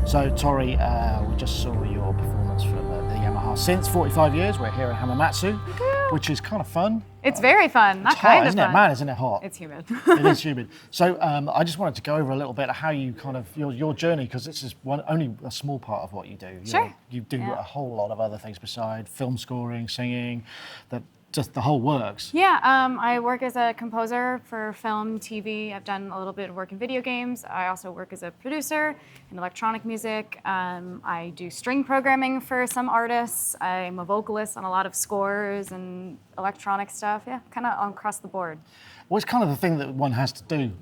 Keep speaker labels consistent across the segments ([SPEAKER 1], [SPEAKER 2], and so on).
[SPEAKER 1] So Tori, we just saw your performance from the Yamaha Synths 45 years. We're here at Hamamatsu, which is kind of fun.
[SPEAKER 2] It's very fun, not
[SPEAKER 1] It's
[SPEAKER 2] kind
[SPEAKER 1] hot,
[SPEAKER 2] of
[SPEAKER 1] isn't
[SPEAKER 2] fun.
[SPEAKER 1] it? Man, isn't it hot?
[SPEAKER 2] It's humid.
[SPEAKER 1] It is humid. So I just wanted to go over a little bit of how you kind of, your journey, because this is only a small part of what you do.
[SPEAKER 2] Sure.
[SPEAKER 1] You do a whole lot of other things besides film scoring, singing, just the whole works.
[SPEAKER 2] Yeah, I work as a composer for film, TV. I've done a little bit of work in video games. I also work as a producer in electronic music. I do string programming for some artists. I'm a vocalist on a lot of scores and electronic stuff. Yeah, kind of across the board.
[SPEAKER 1] Well, it's kind of the thing that one has to do,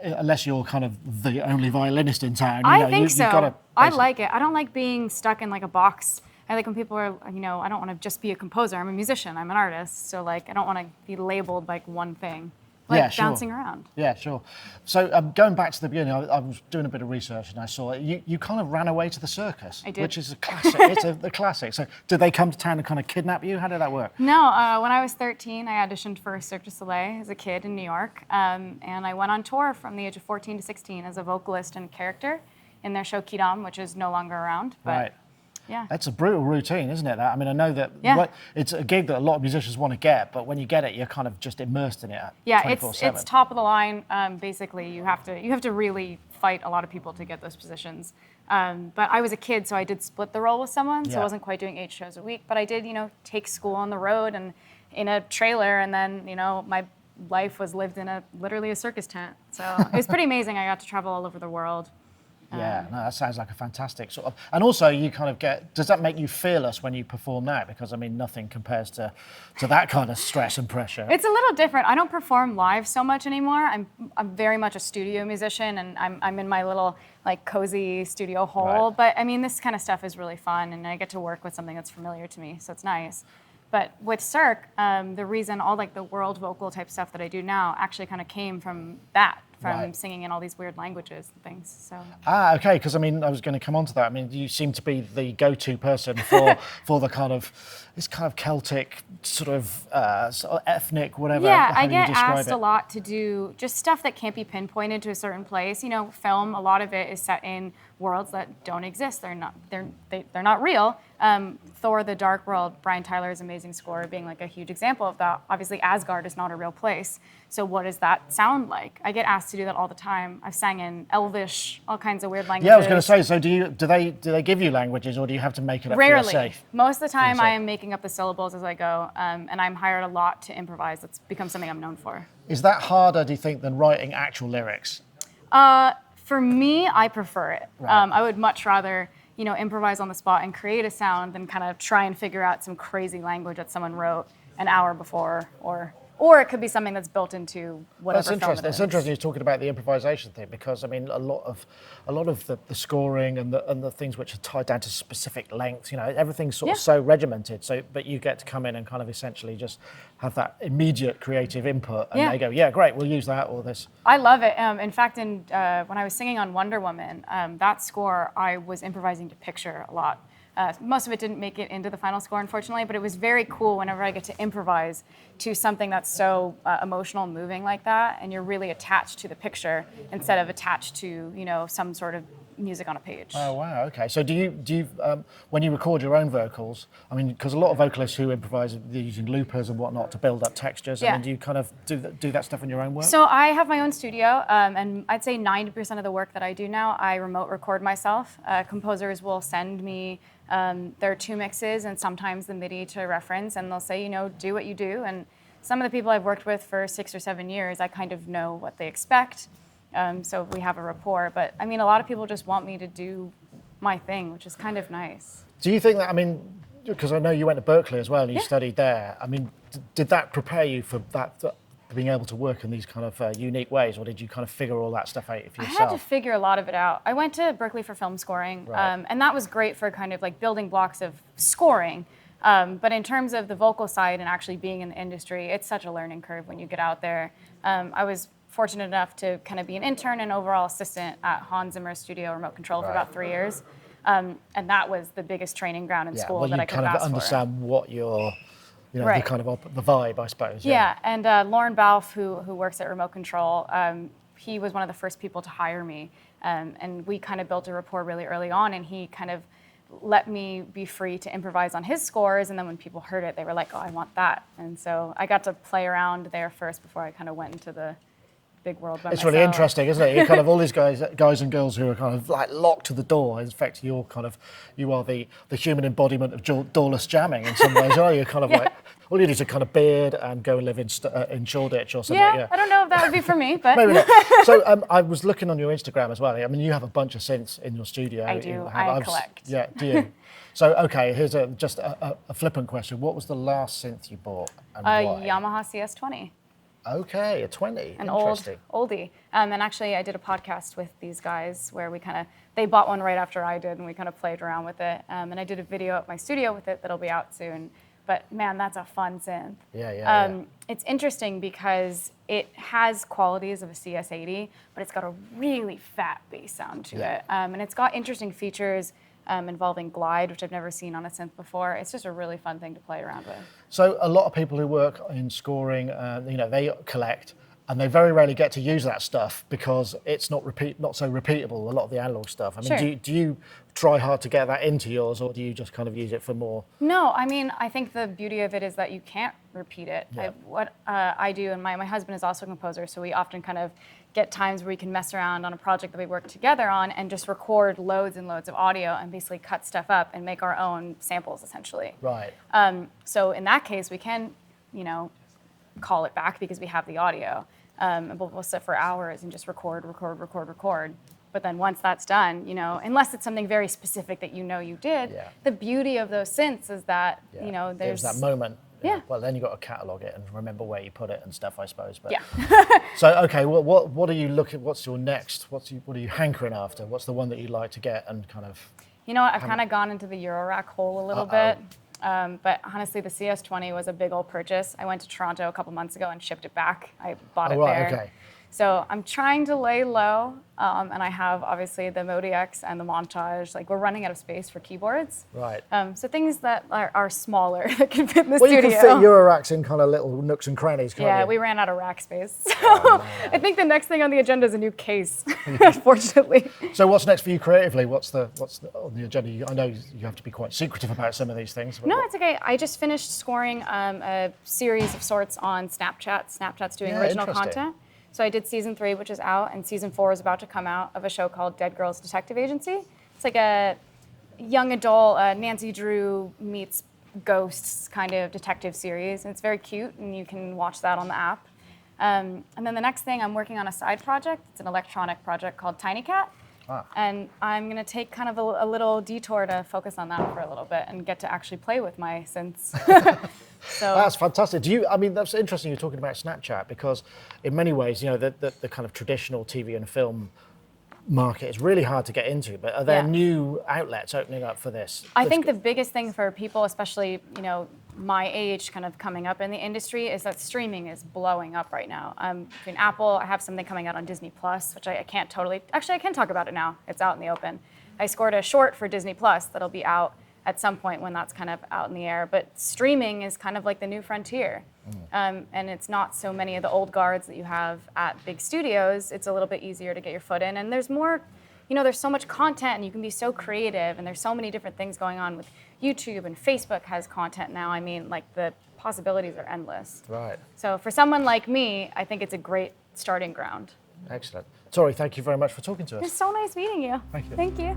[SPEAKER 1] unless you're kind of the only violinist in town.
[SPEAKER 2] I think so.
[SPEAKER 1] You've got to
[SPEAKER 2] I like it. I don't like being stuck in like a box. I like when people are, I don't want to just be a composer. I'm a musician. I'm an artist. So like, I don't want to be labeled like one thing. Like bouncing around.
[SPEAKER 1] Yeah, sure. So going back to the beginning, I was doing a bit of research and I saw you kind of ran away to the circus.
[SPEAKER 2] I did.
[SPEAKER 1] Which is a classic. It's the classic. So did they come to town and kind of kidnap you? How did that work?
[SPEAKER 2] No, when I was 13, I auditioned for Cirque du Soleil as a kid in New York. And I went on tour from the age of 14 to 16 as a vocalist and character in their show Kidam, which is no longer around. But
[SPEAKER 1] right.
[SPEAKER 2] Yeah.
[SPEAKER 1] That's a brutal routine, isn't it? I mean, I know that it's a gig that a lot of musicians want to get, but when you get it, you're kind of just immersed in it.
[SPEAKER 2] Yeah,
[SPEAKER 1] 24/7.
[SPEAKER 2] it's top of the line. Basically, you have to really fight a lot of people to get those positions. But I was a kid, so I did split the role with someone, so I wasn't quite doing 8 shows a week. But I did, take school on the road and in a trailer, and then my life was lived in literally a circus tent. So it was pretty amazing. I got to travel all over the world.
[SPEAKER 1] Yeah, no, that sounds like a fantastic sort of, and also you kind of does that make you fearless when you perform now? Because I mean, nothing compares to that kind of stress and pressure.
[SPEAKER 2] It's a little different. I don't perform live so much anymore. I'm very much a studio musician, and I'm in my little like cozy studio hole.
[SPEAKER 1] Right.
[SPEAKER 2] But I mean, this kind of stuff is really fun, and I get to work with something that's familiar to me, so it's nice. But with Cirque, the reason all like the world vocal type stuff that I do now actually kind of came from that. From singing in all these weird languages and things. So.
[SPEAKER 1] Okay, because I mean, I was going to come on to that. I mean, you seem to be the go-to person for the kind of Celtic sort of ethnic whatever.
[SPEAKER 2] Yeah,
[SPEAKER 1] how
[SPEAKER 2] I
[SPEAKER 1] do you
[SPEAKER 2] get
[SPEAKER 1] describe
[SPEAKER 2] asked
[SPEAKER 1] it?
[SPEAKER 2] a lot to do just stuff that can't be pinpointed to a certain place. Film. A lot of it is set in worlds that don't exist. They're not real. Thor: The Dark World, Brian Tyler's amazing score being like a huge example of that. Obviously, Asgard is not a real place. So what does that sound like? I get asked to do that all the time. I've sang in Elvish, all kinds of weird languages.
[SPEAKER 1] Yeah, I was going to say. So do they give you languages, or do you have to make it up
[SPEAKER 2] Rarely.
[SPEAKER 1] for yourself?
[SPEAKER 2] Most of the time, I am making up the syllables as I go, and I'm hired a lot to improvise. That's become something I'm known for.
[SPEAKER 1] Is that harder, do you think, than writing actual lyrics?
[SPEAKER 2] For me, I prefer it.
[SPEAKER 1] Right.
[SPEAKER 2] I would much rather, improvise on the spot and create a sound than kind of try and figure out some crazy language that someone wrote an hour before, or it could be something that's built into whatever
[SPEAKER 1] That's interesting.
[SPEAKER 2] film it is.
[SPEAKER 1] It's interesting you're talking about the improvisation thing, because I mean a lot of the scoring and the things which are tied down to specific lengths, everything's sort of so regimented. So but you get to come in and kind of essentially just have that immediate creative input, and they go, yeah, great, we'll use that or this.
[SPEAKER 2] I love it. In fact, when I was singing on Wonder Woman, that score I was improvising to picture a lot. Most of it didn't make it into the final score, unfortunately, but it was very cool whenever I get to improvise to something that's so emotional and moving like that, and you're really attached to the picture instead of attached to, some sort of music on a page.
[SPEAKER 1] Oh, wow, okay. So do you when you record your own vocals, I mean, because a lot of vocalists who improvise, they're using loopers and whatnot to build up textures, I mean, do you kind of do that stuff in your own work?
[SPEAKER 2] So I have my own studio, and I'd say 90% of the work that I do now, I remote record myself. Composers will send me their 2 mixes and sometimes the MIDI to reference, and they'll say, do what you do. And some of the people I've worked with for 6 or 7 years, I kind of know what they expect. So we have a rapport. But I mean, a lot of people just want me to do my thing, which is kind of nice.
[SPEAKER 1] Do you think that, I mean, because I know you went to Berkeley as well and you studied there, I mean, did that prepare you for that, being able to work in these kind of unique ways, or did you kind of figure all that stuff out for yourself?
[SPEAKER 2] I had to figure a lot of it out. I went to Berkeley for film scoring, and that was great for kind of like building blocks of scoring. But in terms of the vocal side and actually being in the industry, it's such a learning curve when you get out there. I was fortunate enough to kind of be an intern and overall assistant at Zimmer studio remote control for about 3 years. And that was the biggest training ground in school that I could have asked for.
[SPEAKER 1] You kind of understand what you're the kind of the vibe, I suppose.
[SPEAKER 2] Yeah, and Lauren Balfe, who works at Remote Control, he was one of the first people to hire me, and we kind of built a rapport really early on, and he kind of let me be free to improvise on his scores, and then when people heard it, they were like, oh, I want that. And so I got to play around there first before I kind of went into the big world by
[SPEAKER 1] It's
[SPEAKER 2] myself.
[SPEAKER 1] really interesting, isn't it? You kind of all these guys and girls who are kind of like locked to the door. In fact, you are the human embodiment of doorless jamming in some ways, are you? Kind of like, all you need is a kind of beard and go and live in Shoreditch or something.
[SPEAKER 2] Yeah, I don't know if that would be for me, but
[SPEAKER 1] maybe not. So I was looking on your Instagram as well. I mean, you have a bunch of synths in your studio.
[SPEAKER 2] I do. I collect.
[SPEAKER 1] Yeah, do you? So, okay, here's just a flippant question. What was the last synth you bought and why?
[SPEAKER 2] Yamaha CS20.
[SPEAKER 1] Okay, a 20.
[SPEAKER 2] An
[SPEAKER 1] Interesting.
[SPEAKER 2] oldie. And actually, I did a podcast with these guys where they bought one right after I did, and we kind of played around with it. And I did a video at my studio with it that'll be out soon. But man, that's a fun synth.
[SPEAKER 1] Yeah.
[SPEAKER 2] It's interesting because it has qualities of a CS80, but it's got a really fat bass sound to it. And it's got interesting features involving glide, which I've never seen on a synth before. It's just a really fun thing to play around with.
[SPEAKER 1] So a lot of people who work in scoring, they collect, and they very rarely get to use that stuff because it's not so repeatable, a lot of the analog stuff. I mean,
[SPEAKER 2] Sure.
[SPEAKER 1] do you try hard to get that into yours, or do you just kind of use it for more?
[SPEAKER 2] No, I mean, I think the beauty of it is that you can't repeat it.
[SPEAKER 1] Yeah.
[SPEAKER 2] What I do, and my husband is also a composer, so we often kind of get times where we can mess around on a project that we work together on and just record loads and loads of audio and basically cut stuff up and make our own samples, essentially.
[SPEAKER 1] Right.
[SPEAKER 2] So in that case, we can, call it back because we have the audio. And we'll sit for hours and just record. But then once that's done, unless it's something very specific that you did, the beauty of those synths is that, there's
[SPEAKER 1] that moment.
[SPEAKER 2] Yeah.
[SPEAKER 1] Well, then you've got to catalogue it and remember where you put it and stuff, I suppose. But
[SPEAKER 2] yeah.
[SPEAKER 1] So, okay, what are you looking? What's your next? What are you hankering after? What's the one that you'd like to get and kind of?
[SPEAKER 2] I've kind of gone into the Eurorack hole a little bit. But honestly, the CS20 was a big old purchase. I went to Toronto a couple months ago and shipped it back. I bought it there.
[SPEAKER 1] Okay.
[SPEAKER 2] So I'm trying to lay low, and I have obviously the Modi-X and the Montage. Like, we're running out of space for keyboards.
[SPEAKER 1] Right.
[SPEAKER 2] So things that are smaller that can fit in the
[SPEAKER 1] Well,
[SPEAKER 2] studio.
[SPEAKER 1] you can fit Euroracks in kind of little nooks and crannies, can't you?
[SPEAKER 2] We ran out of rack space. So I think the next thing on the agenda is a new case, unfortunately.
[SPEAKER 1] So what's next for you creatively? What's on the agenda? I know you have to be quite secretive about some of these things.
[SPEAKER 2] No, it's okay. I just finished scoring a series of sorts on Snapchat. Snapchat's doing original content. So I did season 3, which is out, and season 4 is about to come out of a show called Dead Girls Detective Agency. It's like a young adult Nancy Drew meets ghosts kind of detective series. And it's very cute, and you can watch that on the app. And then the next thing, I'm working on a side project. It's an electronic project called Tiny Cat. And I'm going to take kind of a little detour to focus on that for a little bit and get to actually play with my synths. So
[SPEAKER 1] that's fantastic. That's interesting you're talking about Snapchat, because in many ways, the kind of traditional TV and film market is really hard to get into, but are there new outlets opening up for this?
[SPEAKER 2] I think the biggest thing for people, especially, my age kind of coming up in the industry, is that streaming is blowing up right now. Between Apple, I have something coming out on Disney Plus, which I can't actually I can talk about it now. It's out in the open. I scored a short for Disney Plus that'll be out at some point when that's kind of out in the air. But streaming is kind of like the new frontier. And it's not so many of the old guards that you have at big studios. It's a little bit easier to get your foot in. And there's more, there's so much content and you can be so creative, and there's so many different things going on with YouTube, and Facebook has content now. I mean, like, the possibilities are endless.
[SPEAKER 1] Right.
[SPEAKER 2] So for someone like me, I think it's a great starting ground.
[SPEAKER 1] Excellent. Tori, thank you very much for talking to us.
[SPEAKER 2] It's so nice meeting you.
[SPEAKER 1] Thank you.
[SPEAKER 2] Thank you.